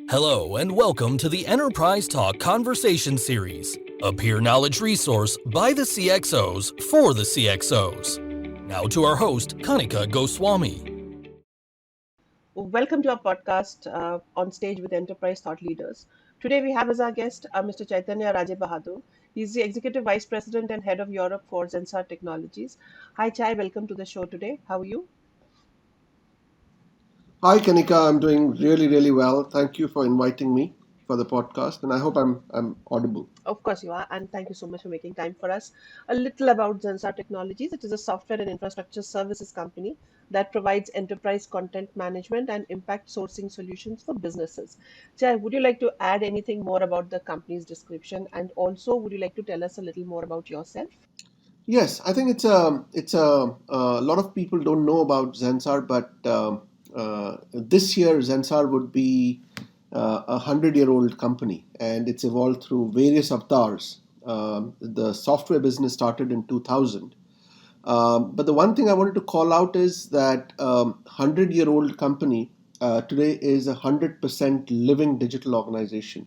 Hello and welcome to the Enterprise Talk Conversation Series, a peer knowledge resource by the CXOs for the CXOs. Now to our host, Kanika Goswami. Welcome to our podcast on stage with enterprise thought leaders. Today we have as our guest Mr. Chaitanya Rajebahadur. He's the Executive Vice President and Head of Europe for Zensar Technologies. Hi Chai, welcome to the show today. How are you? Hi, Kanika. I'm doing really, really well. Thank you for inviting me for the podcast, and I hope I'm audible. Of course you are, and thank you so much for making time for us. A little about Zensar Technologies. It is a software and infrastructure services company that provides enterprise content management and impact sourcing solutions for businesses. Chai, would you like to add anything more about the company's description, and also would you like to tell us a little more about yourself? Yes, I think it's a lot of people don't know about Zensar, but this year Zensar would be a 100-year-old company, and it's evolved through various avatars. The software business started in 2000. But the one thing I wanted to call out is that 100-year-old company today is a 100% living digital organization,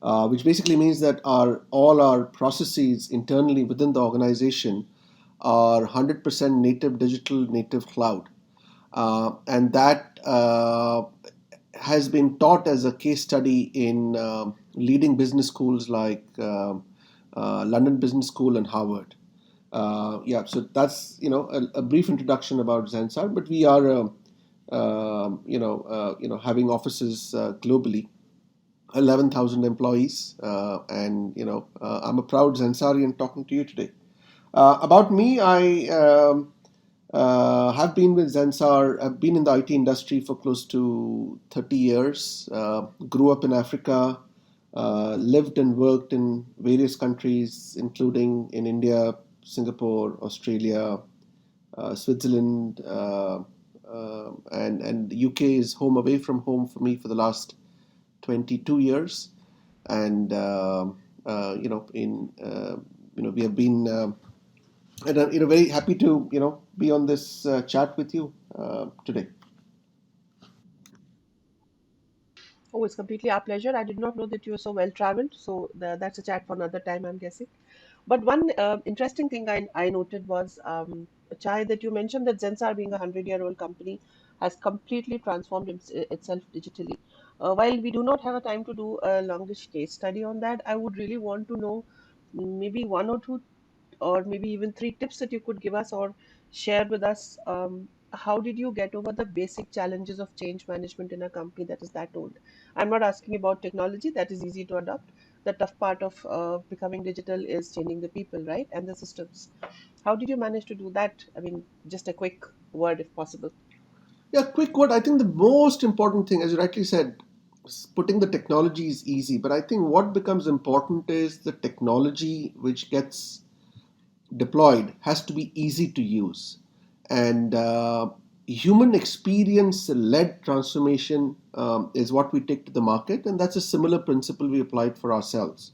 which basically means that all our processes internally within the organization are 100% native digital, native cloud. And that has been taught as a case study in leading business schools like London Business School and Harvard. Yeah, so that's a brief introduction about Zensar, but we are having offices globally, 11,000 employees, and I'm a proud Zensarian talking to you today. About me, I have been with Zensar. I've been in the IT industry for close to 30 years. Grew up in Africa, lived and worked in various countries, including in India, Singapore, Australia, Switzerland, and the UK is home away from home for me for the last 22 years. And we have been and I'm very happy to be on this chat with you today. Oh, it's completely our pleasure. I did not know that you were so well traveled. So that's a chat for another time, I'm guessing. But one interesting thing I noted was, Chai, that you mentioned that Zensar, being a 100-year-old company, has completely transformed itself digitally. While we do not have a time to do a longish case study on that, I would really want to know maybe one or two or maybe even three tips that you could give us or share with us. How did you get over the basic challenges of change management in a company that is that old? I'm not asking about technology, that is easy to adopt. The tough part of becoming digital is changing the people, right? And the systems. How did you manage to do that? I mean, just a quick word if possible. Yeah, quick word. I think the most important thing, as you rightly said, putting the technology is easy, but I think what becomes important is the technology which gets deployed has to be easy to use. And human experience led transformation is what we take to the market, and that's a similar principle we applied for ourselves.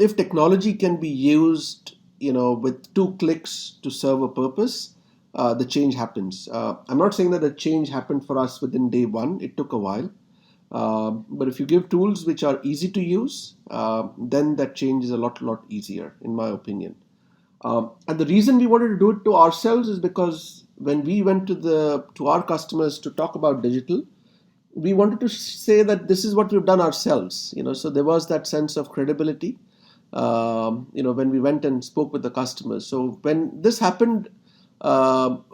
If technology can be used, with two clicks to serve a purpose, the change happens. I'm not saying that the change happened for us within day one. It took a while. But if you give tools which are easy to use, then that change is a lot easier, in my opinion. And the reason we wanted to do it to ourselves is because when we went to our customers to talk about digital, we wanted to say that this is what we've done ourselves. So there was that sense of credibility. When we went and spoke with the customers. So when this happened,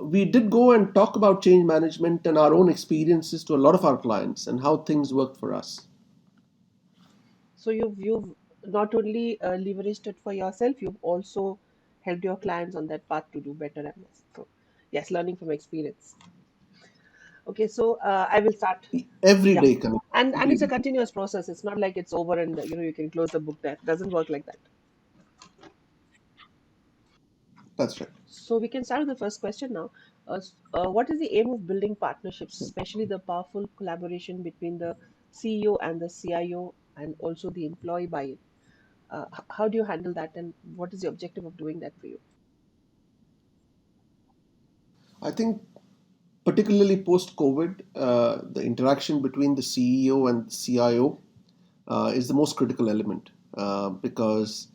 we did go and talk about change management and our own experiences to a lot of our clients and how things worked for us. So you've not only leveraged it for yourself, you've also helped your clients on that path to do better and less. So yes, learning from experience. Okay, so I will start. Every Yeah, day, coming and every it's a day. continuous process. It's not like it's over and you can close the book there. It doesn't work like that. That's right. So we can start with the first question now. What is the aim of building partnerships, especially the powerful collaboration between the CEO and the CIO, and also the employee buy-in? How do you handle that, and what is the objective of doing that for you? I think particularly post-COVID, the interaction between the CEO and the CIO is the most critical element because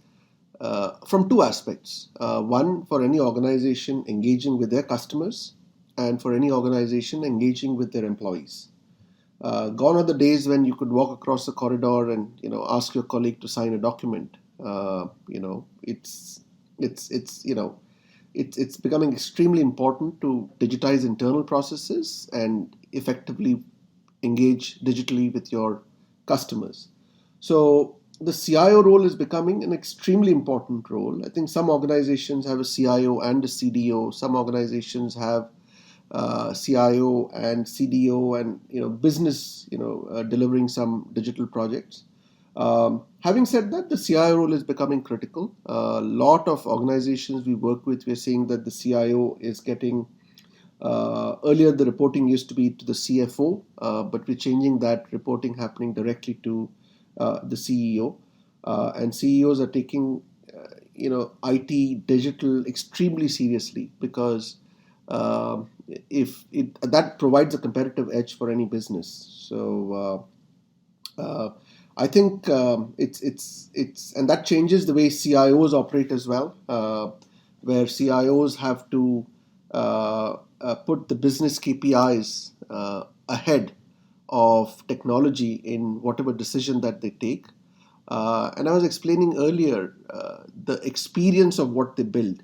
from two aspects. One, for any organization engaging with their customers, and for any organization engaging with their employees. Gone are the days when you could walk across the corridor and ask your colleague to sign a document. It's it's becoming extremely important to digitize internal processes and effectively engage digitally with your customers. So the CIO role is becoming an extremely important role. I think some organizations have a CIO and a CDO. Some organizations have CIO and CDO and business delivering some digital projects. Having said that, the CIO role is becoming critical. A lot of organizations we work with, we're seeing that the CIO is getting. Earlier, the reporting used to be to the CFO, but we're changing that reporting happening directly to the CEO. And CEOs are taking, IT digital extremely seriously because if it that provides a competitive edge for any business. So I think it's and that changes the way CIOs operate as well, where CIOs have to put the business KPIs ahead of technology in whatever decision that they take. And I was explaining earlier the experience of what they build,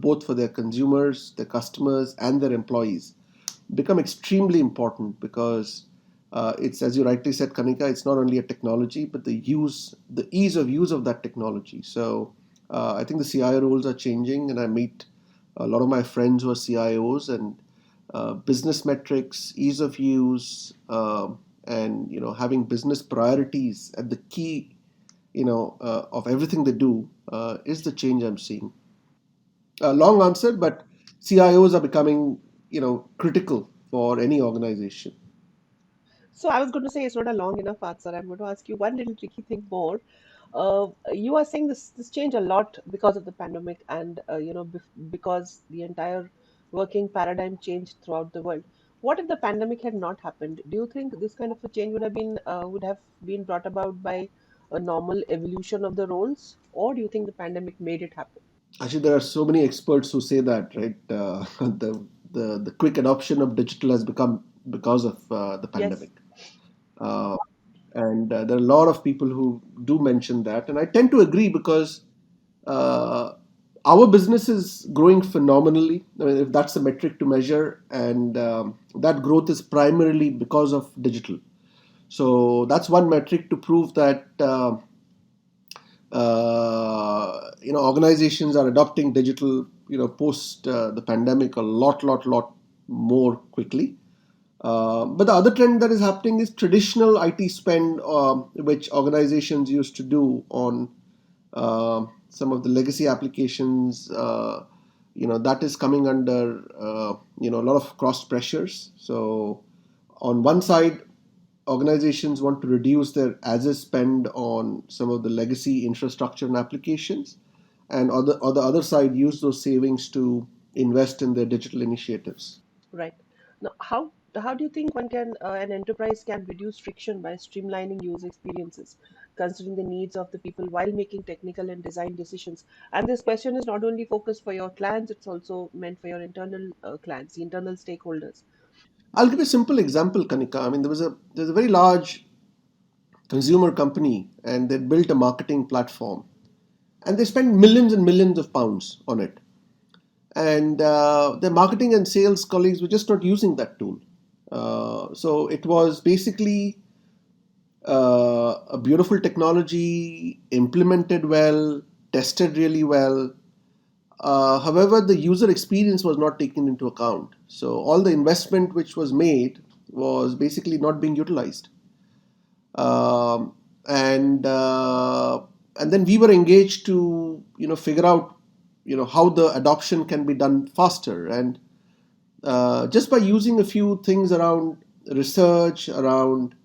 both for their consumers, their customers, and their employees, become extremely important because it's, as you rightly said, Kanika, it's not only a technology, but the ease of use of that technology. So I think the CIO roles are changing, and I meet a lot of my friends who are CIOs, and business metrics, ease of use, and having business priorities at the key, of everything they do is the change I'm seeing. Long answer, but CIOs are becoming, critical for any organization. So I was going to say it's not a long enough answer. I'm going to ask you one little tricky thing more. You are saying this changed a lot because of the pandemic, and because the entire working paradigm changed throughout the world. What if the pandemic had not happened? Do you think this kind of a change would have been brought about by a normal evolution of the roles, or do you think the pandemic made it happen? Actually, there are so many experts who say that, right? The quick adoption of digital has become because of the Yes. pandemic. Uh, and there are a lot of people who do mention that, and I tend to agree because uh, our business is growing phenomenally. I mean, if that's a metric to measure, and that growth is primarily because of digital. So that's one metric to prove that organizations are adopting digital post the pandemic a lot more quickly. But the other trend that is happening is traditional IT spend, which organizations used to do on some of the legacy applications. That is coming under a lot of cross pressures. So on one side, organizations want to reduce their as is spend on some of the legacy infrastructure and applications, and on the other side, use those savings to invest in their digital initiatives. Right. Now, how do you think an enterprise can reduce friction by streamlining user experiences, considering the needs of the people while making technical and design decisions? And this question is not only focused for your clients; it's also meant for your internal clients, the internal stakeholders. I'll give a simple example, Kanika. I mean, there's a very large consumer company, and they built a marketing platform, and they spent millions and millions of pounds on it. And their marketing and sales colleagues were just not using that tool. So it was basically a beautiful technology, implemented well, tested really well. However, the user experience was not taken into account. So all the investment which was made was basically not being utilized. Um, and and then we were engaged to figure out how the adoption can be done faster, and just by using a few things around research, around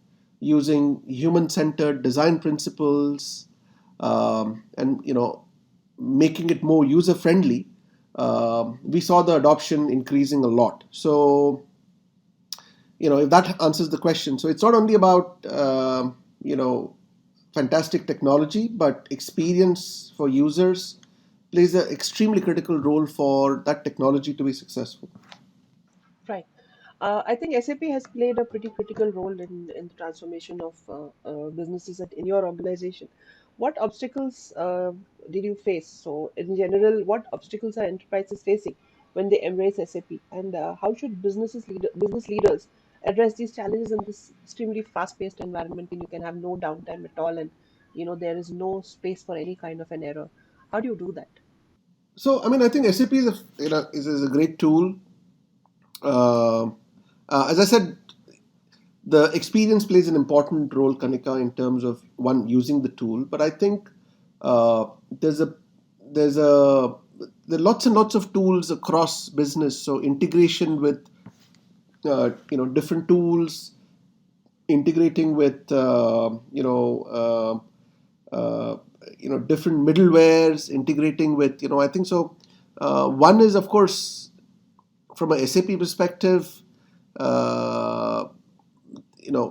using human-centered design principles, and making it more user-friendly, we saw the adoption increasing a lot. So if that answers the question. So it's not only about fantastic technology, but experience for users plays an extremely critical role for that technology to be successful. Right. I think SAP has played a pretty critical role in the transformation of businesses in your organization. What obstacles did you face? So, in general, what obstacles are enterprises facing when they embrace SAP, and how should business leaders address these challenges in this extremely fast-paced environment, and you can have no downtime at all, and there is no space for any kind of an error. How do you do that? So, I mean, I think SAP is a great tool. Uh, as I said, the experience plays an important role, Kanika, in terms of one using the tool. But I think uh, there's a there's a there are lots and lots of tools across business. So integration with different tools, integrating with different middlewares, integrating with I think so. One is of course from a SAP perspective. Uh,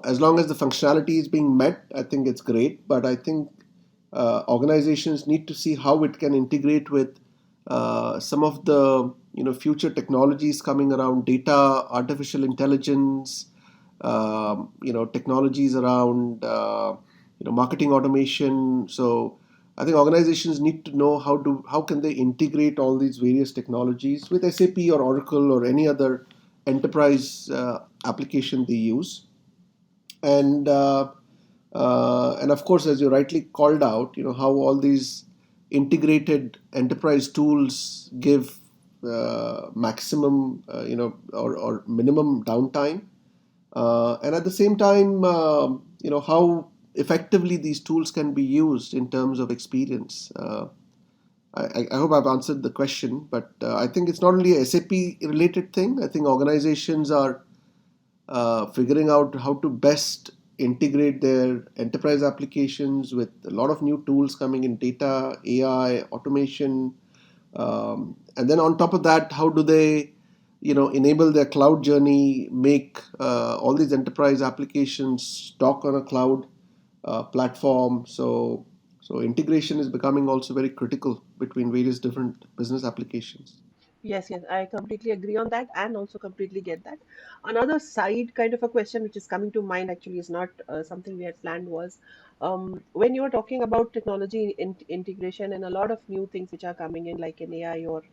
as long as the functionality is being met, I think it's great. But I think organizations need to see how it can integrate with some of the future technologies coming around data, artificial intelligence, technologies around marketing automation. So I think organizations need to know how can they integrate all these various technologies with SAP or Oracle or any other enterprise application they use. And of course, as you rightly called out, how all these integrated enterprise tools give maximum or minimum downtime, and at the same time how effectively these tools can be used in terms of experience. I hope I've answered the question, but I think it's not only a SAP related thing. I think organizations are figuring out how to best integrate their enterprise applications with a lot of new tools coming in data, AI, automation. And then on top of that, how do they enable their cloud journey, make all these enterprise applications talk on a cloud platform. So integration is becoming also very critical between various different business applications. Yes, yes, I completely agree on that and also completely get that. Another side kind of a question which is coming to mind actually is not something we had planned was when you were talking about technology integration and a lot of new things which are coming in like in AI or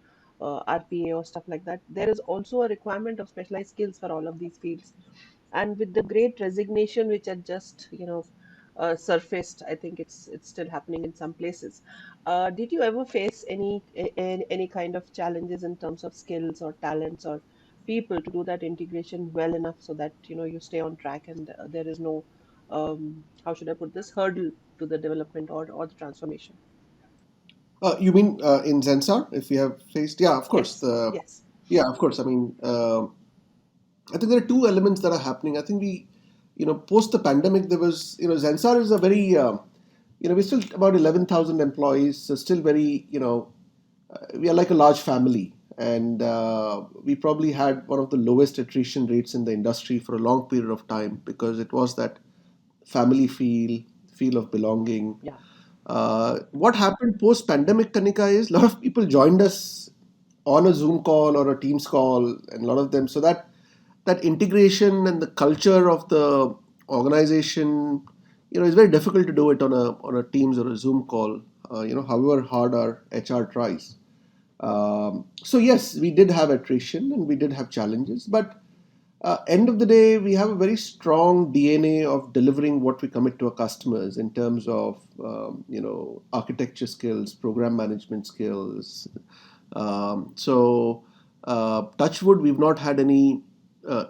RPA or stuff like that, there is also a requirement of specialized skills for all of these fields. And with the great resignation which had just surfaced, I think it's still happening in some places. Did you ever face any kind of challenges in terms of skills or talents or people to do that integration well enough so that you stay on track and there is no how should I put this, hurdle to the development or the transformation? You mean in Zensar, if we have faced? Yeah, of course. Yes, yes. Yeah, of course. I mean, I think there are two elements that are happening. I think post the pandemic, there was, Zensar is a very, we're still about 11,000 employees, so still very, we are like a large family. And we probably had one of the lowest attrition rates in the industry for a long period of time because it was that family feel of belonging. Yeah. What happened post pandemic, Kanika, is a lot of people joined us on a Zoom call or a Teams call, and a lot of them. So that integration and the culture of the organization, it's very difficult to do it on a Teams or a Zoom call. However hard our HR tries. So yes, we did have attrition and we did have challenges, but end of the day, we have a very strong DNA of delivering what we commit to our customers in terms of architecture skills, program management skills. Touchwood, we've not had any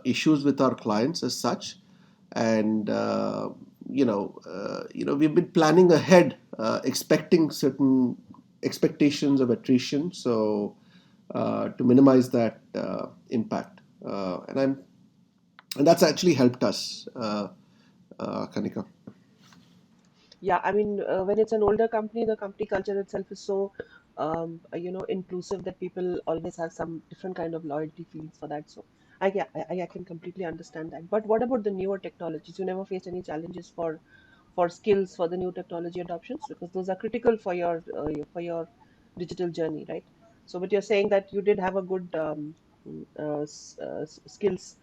issues with our clients as such, and we've been planning ahead, expecting certain expectations of attrition, so to minimize that impact. And that's actually helped us, Kanika. Yeah, I mean, when it's an older company, the company culture itself is so, inclusive that people always have some different kind of loyalty feelings for that. So I can completely understand that. But what about the newer technologies? You never faced any challenges for skills for the new technology adoptions, because those are critical for your digital journey, right? So, but you're saying that you did have a good skills.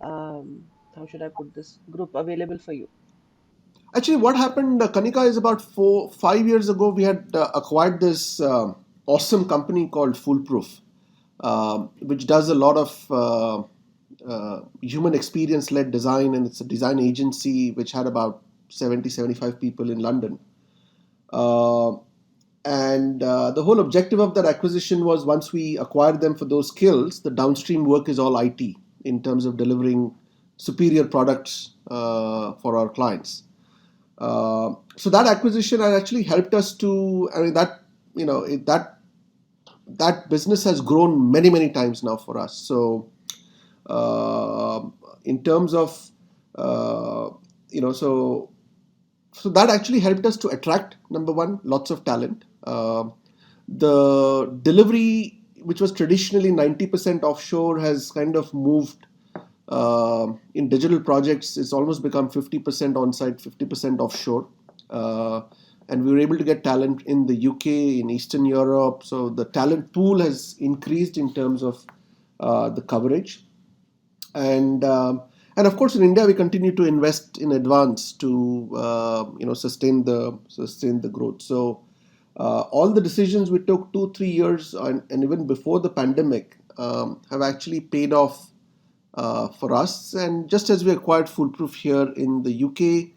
How should I put this group available for you? Actually, what happened, Kanika, is about 5 years ago, we had acquired this awesome company called Foolproof, which does a lot of human experience led design, and it's a design agency which had about 75 people in London. Uh, and the whole objective of that acquisition was, once we acquired them for those skills, the downstream work is all IT in terms of delivering superior products for our clients. So that acquisition has actually helped us to. I mean, that you know it, that business has grown many times now for us. So uh, in terms of uh, you know so so that actually helped us to attract, number one, lots of talent. The delivery, which was traditionally 90% offshore, has kind of moved in digital projects. It's almost become 50% on-site, 50% offshore. Uh, and we were able to get talent in the UK, in Eastern Europe. So the talent pool has increased in terms of the coverage. And of course, in India, we continue to invest in advance to sustain the growth. So all the decisions we took 2 3 years and even before the pandemic have actually paid off for us. And just as we acquired Foolproof here in the UK,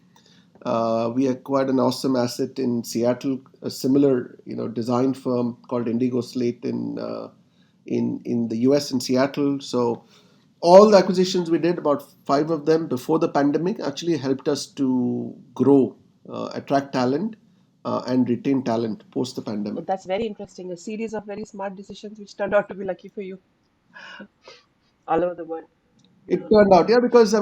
we acquired an awesome asset in Seattle, a similar design firm called Indigo Slate in the US in Seattle. So all the acquisitions we did, about five of them before the pandemic, actually helped us to grow, attract talent, and retain talent post the But pandemic. that's very interesting. A series of very smart decisions which turned out to be lucky for you all over the world. It turned out, yeah, because yeah,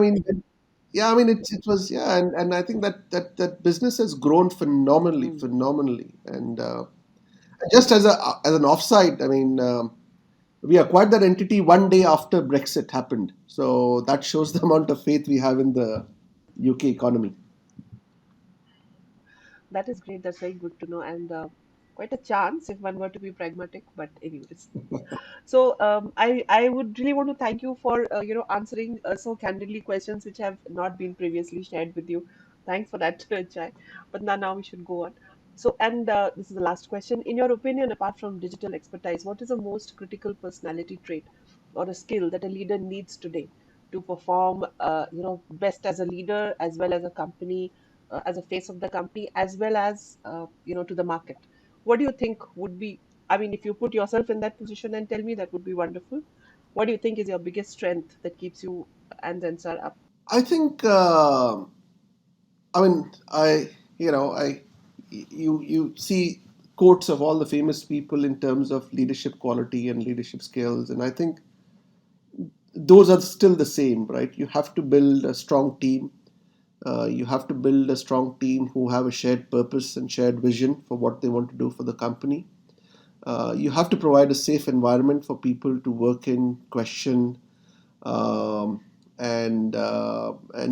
I mean, it was, yeah, and I think that business has grown Mm. phenomenally, and just as an offside, I mean, we acquired that entity one day after Brexit happened, so that shows the amount of faith we have in the UK economy. That is great. That's very good to know, and quite a chance if one were to be pragmatic. But anyways, so I would really want to thank you for answering so candidly questions which have not been previously shared with you. Thanks for that, Chai. But now we should go on. So, and this is the last question. In your opinion, apart from digital expertise, what is the most critical personality trait or a skill that a leader needs today to perform, best as a leader, as well as a company, as a face of the company, as well as to the market? What do you think would be, I mean, if you put yourself in that position and tell me, that would be wonderful. What do you think is your biggest strength that keeps you and Zensar up? I think, I mean, you see quotes of all the famous people in terms of leadership quality and leadership skills, and I think those are still the same, right? You have to build a strong team. You have to build a strong team who have a shared purpose and shared vision for what they want to do for the company. You have to provide a safe environment for people to work in, question, um, and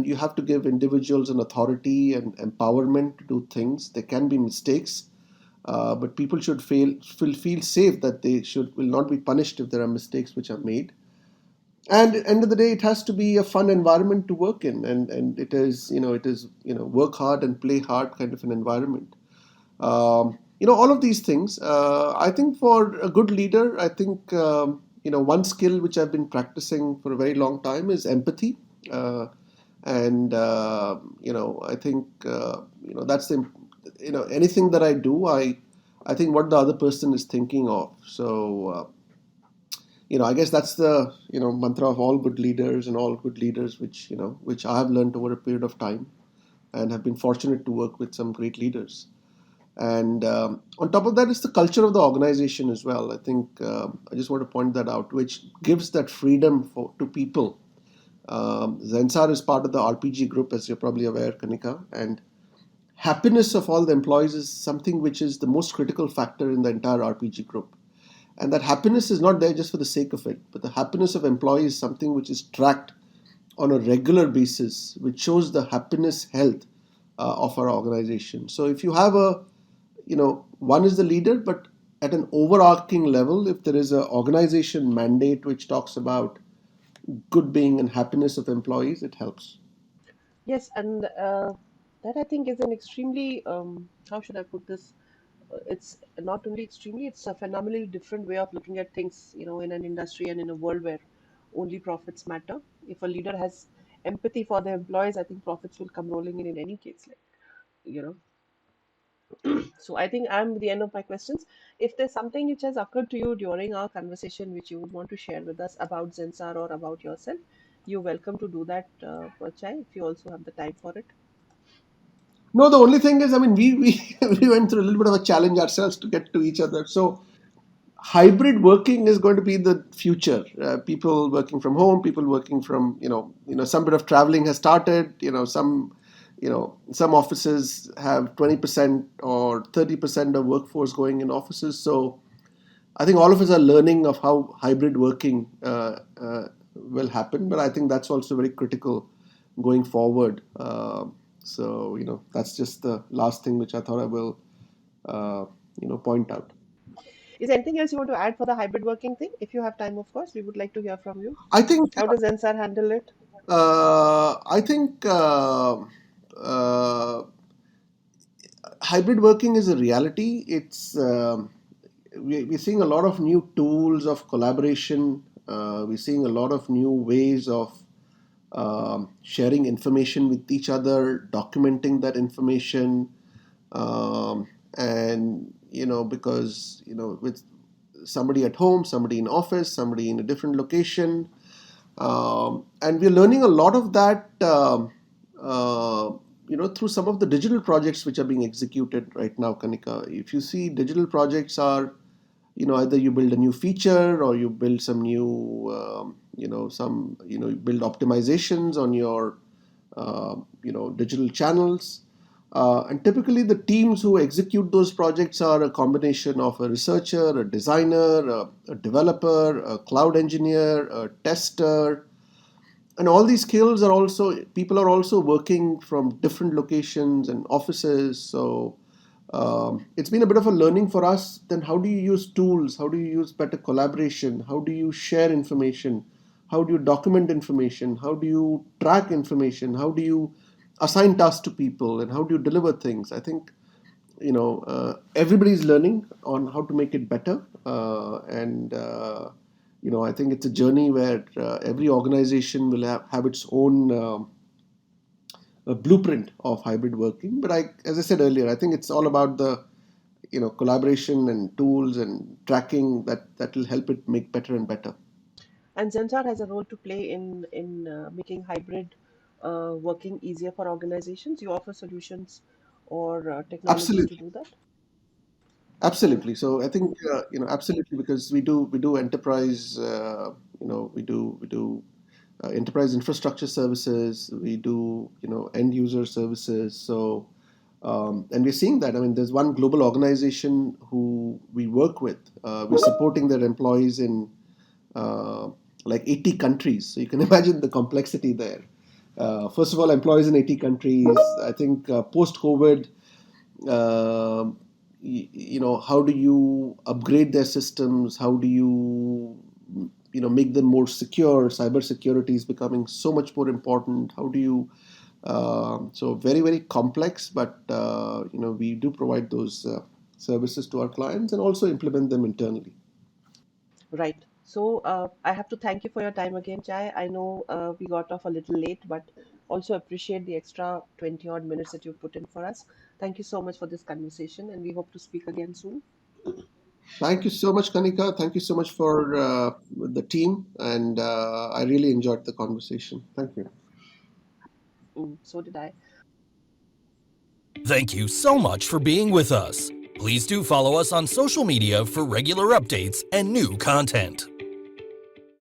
you have to give individuals an authority and empowerment to do things. There can be mistakes, but people should feel safe that they should will not be punished if there are mistakes which are made. And at the end of the day, it has to be a fun environment to work in, and it is work hard and play hard kind of an environment. All of these things. I think for a good leader, I think one skill which I've been practicing for a very long time is empathy. And I think that's the anything that I do, I think what the other person is thinking of. So I guess that's the mantra of all good leaders and all good leaders, which I have learned over a period of time, and have been fortunate to work with some great leaders. And on top of that, it's the culture of the organization as well. I think I just want to point that out, which gives that freedom to people. Zensar is part of the RPG group, as you're probably aware, Kanika, and happiness of all the employees is something which is the most critical factor in the entire RPG group. And that happiness is not there just for the sake of it, but the happiness of employees is something which is tracked on a regular basis, which shows the happiness health of our organization. So if you have a, one is the leader, but at an overarching level, if there is an organization mandate which talks about good being and happiness of employees, it helps. Yes, and that I think is an extremely, how should I put this? It's not only extremely, it's a phenomenally different way of looking at things, in an industry and in a world where only profits matter. If a leader has empathy for the employees, I think profits will come rolling in any case. Like, you know. So I think I'm at the end of my questions. If there's something which has occurred to you during our conversation which you would want to share with us about Zensar or about yourself, you're welcome to do that, Chai, if you also have the time for it. No, the only thing is, I mean, we we went through a little bit of a challenge ourselves to get to each other. So hybrid working is going to be the future. People working from home, people working from, some bit of traveling has started. Some offices have 20% or 30% of workforce going in offices. So I think all of us are learning of how hybrid working will happen. But I think that's also very critical going forward. So that's just the last thing which I thought I will, point out. Is there anything else you want to add for the hybrid working thing? If you have time, of course, we would like to hear from you. I think How does Zensar handle it? I think uh, hybrid working is a reality. We're seeing a lot of new tools of collaboration. We're seeing a lot of new ways of sharing information with each other, documenting that information, and because with somebody at home, somebody in office, somebody in a different location. And we're learning a lot of that, through some of the digital projects which are being executed right now, Kanika. If you see, digital projects are, either you build a new feature or you build some new, you build optimizations on your, digital channels. And typically, the teams who execute those projects are a combination of a researcher, a designer, a developer, a cloud engineer, a tester, and all these skills are also, people are also working from different locations and offices. So it's been a bit of a learning for us. Then how do you use tools? How do you use better collaboration? How do you share information? How do you document information? How do you track information? How do you assign tasks to people? And how do you deliver things? I think everybody's learning on how to make it better, and I think it's a journey where every organization will have its own a blueprint of hybrid working. But as I said earlier, I think it's all about the collaboration and tools and tracking that will help it make better and better. And Zensar has a role to play in making hybrid working easier for organizations. You offer solutions or technologies to Absolutely, do that. absolutely. So I think absolutely, because we do enterprise, we do enterprise infrastructure services, we do end user services. So and we're seeing that. I mean, there's one global organization who we work with. We're supporting their employees in like 80 countries. So you can imagine the complexity there. First of all, employees in 80 countries. I think post-COVID, uh, how do you upgrade their systems? How do you make them more secure? Cyber security is becoming so much more important. How do you so very, very complex, but we do provide those services to our clients and also implement them internally. Right. So I have to thank you for your time again, Chai. I know we got off a little late, but also appreciate the extra 20 odd minutes that you put in for us. Thank you so much for this conversation, and we hope to speak again soon. Thank you so much, Kanika. Thank you so much for the team, and I really enjoyed the conversation. Thank you. So did I. Thank you so much for being with us. Please do follow us on social media for regular updates and new content.